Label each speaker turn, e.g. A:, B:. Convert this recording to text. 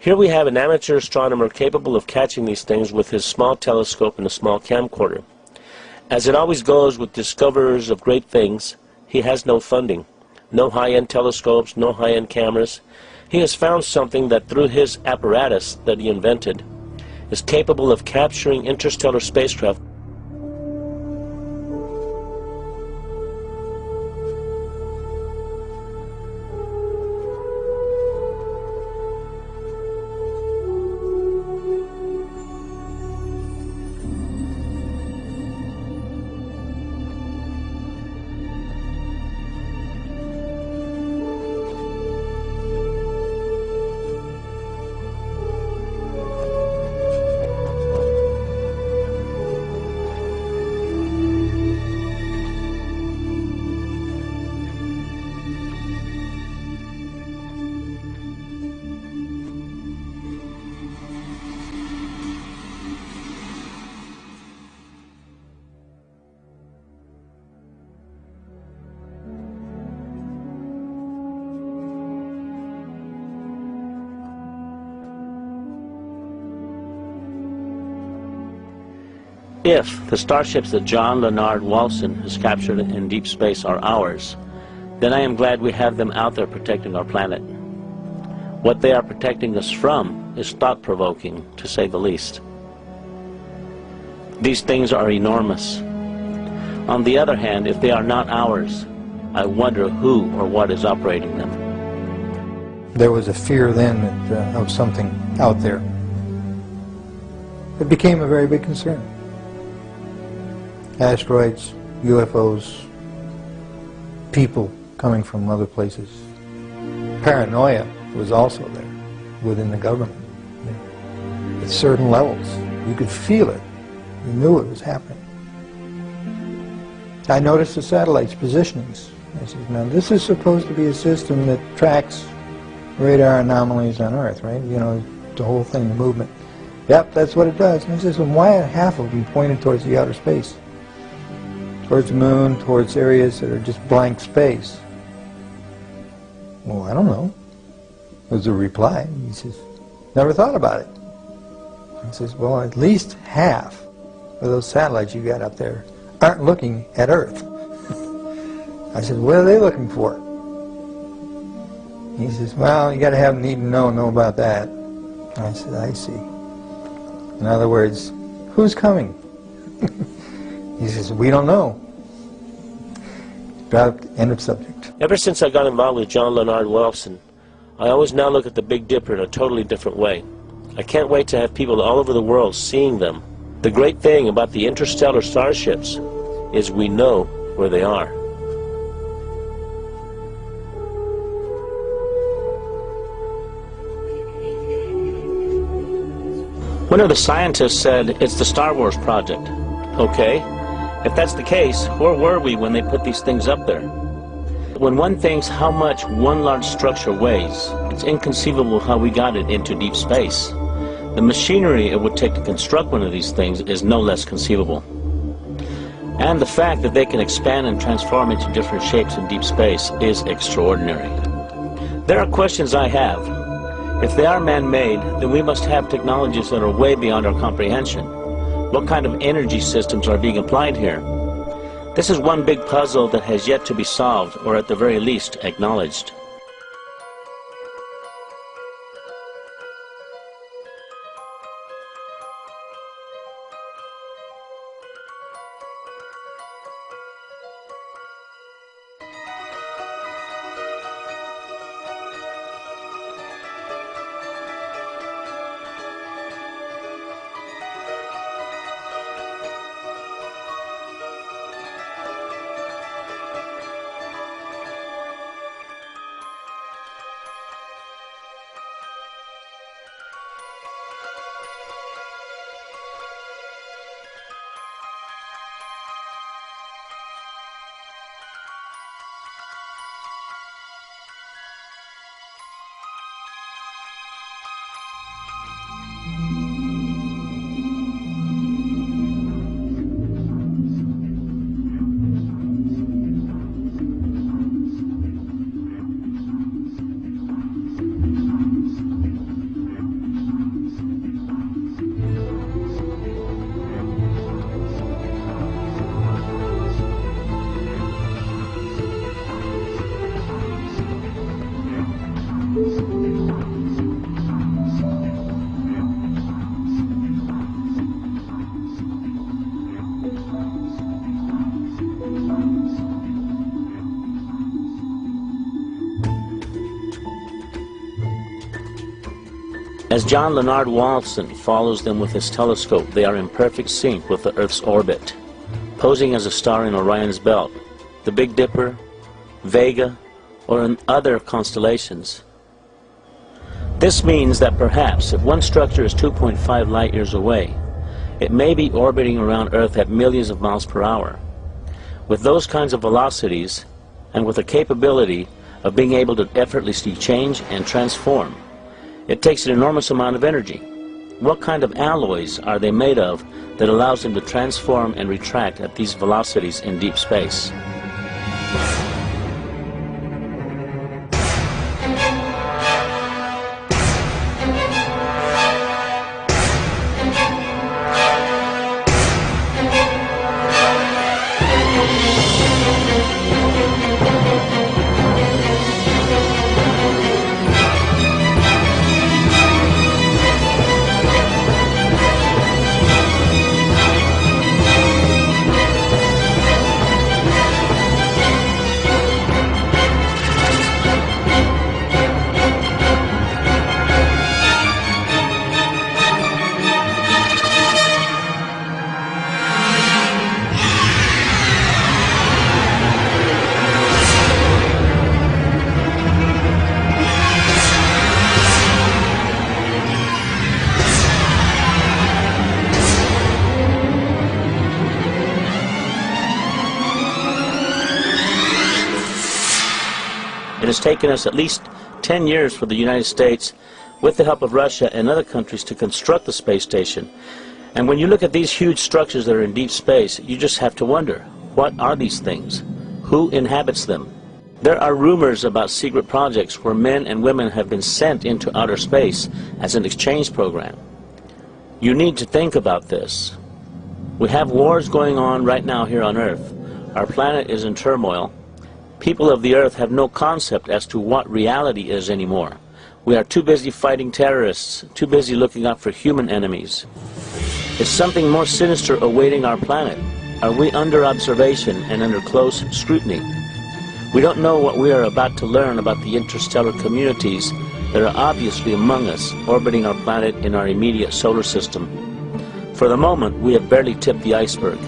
A: Here we have an amateur astronomer capable of catching these things with his small telescope and a small camcorder. As it always goes with discoverers of great things, he has no funding, no high-end telescopes, no high-end cameras. He has found something that through his apparatus that he invented is capable of capturing interstellar spacecraft. If the starships that John Leonard Walson has captured in deep space are ours, then I am glad we have them out there protecting our planet. What they are protecting us from is thought-provoking, to say the least. These things are enormous. On the other hand, if they are not ours, I wonder who or what is operating them.
B: There was a fear then of something out there. It became a very big concern. Asteroids, UFOs, people coming from other places. Paranoia was also there within the government. At certain levels, you could feel it. You knew it was happening. I noticed the satellites' positionings. I said, now this is supposed to be a system that tracks radar anomalies on Earth, right? You know, the whole thing, the movement. Yep, that's what it does. And I said, well, why are half of them pointed towards the outer space? Towards the moon, towards areas that are just blank space. Well, I don't know, was the reply. He says, never thought about it. He says, well, at least half of those satellites you got up there aren't looking at Earth. I said, what are they looking for? He says, well, you got to have need to know about that. I said, I see. In other words, who's coming? He says, we don't know. End of subject.
A: Ever since I got involved with John Leonard Walson, I always now look at the Big Dipper in a totally different way. I can't wait to have people all over the world seeing them. The great thing about the interstellar starships is we know where they are. One of the scientists said it's the Star Wars project. Okay. If that's the case, where were we when they put these things up there? When one thinks how much one large structure weighs, it's inconceivable how we got it into deep space. The machinery it would take to construct one of these things is no less conceivable. And the fact that they can expand and transform into different shapes in deep space is extraordinary. There are questions I have. If they are man-made, then we must have technologies that are way beyond our comprehension. What kind of energy systems are being applied here? This is one big puzzle that has yet to be solved, or at the very least, acknowledged. As John Leonard Walton follows them with his telescope, they are in perfect sync with the Earth's orbit, posing as a star in Orion's belt, the Big Dipper, Vega, or in other constellations. This means that perhaps if one structure is 2.5 light years away, it may be orbiting around Earth at millions of miles per hour. With those kinds of velocities, and with the capability of being able to effortlessly change and transform, it takes an enormous amount of energy. What kind of alloys are they made of that allows them to transform and retract at these velocities in deep space? It has taken us at least 10 years for the United States, with the help of Russia and other countries, to construct the space station. And when you look at these huge structures that are in deep space, you just have to wonder, what are these things? Who inhabits them? There are rumors about secret projects where men and women have been sent into outer space as an exchange program. You need to think about this. We have wars going on right now here on Earth. Our planet is in turmoil. People of the Earth have no concept as to what reality is anymore. We are too busy fighting terrorists, too busy looking out for human enemies. Is something more sinister awaiting our planet? Are we under observation and under close scrutiny? We don't know what we are about to learn about the interstellar communities that are obviously among us, orbiting our planet in our immediate solar system. For the moment, we have barely tipped the iceberg.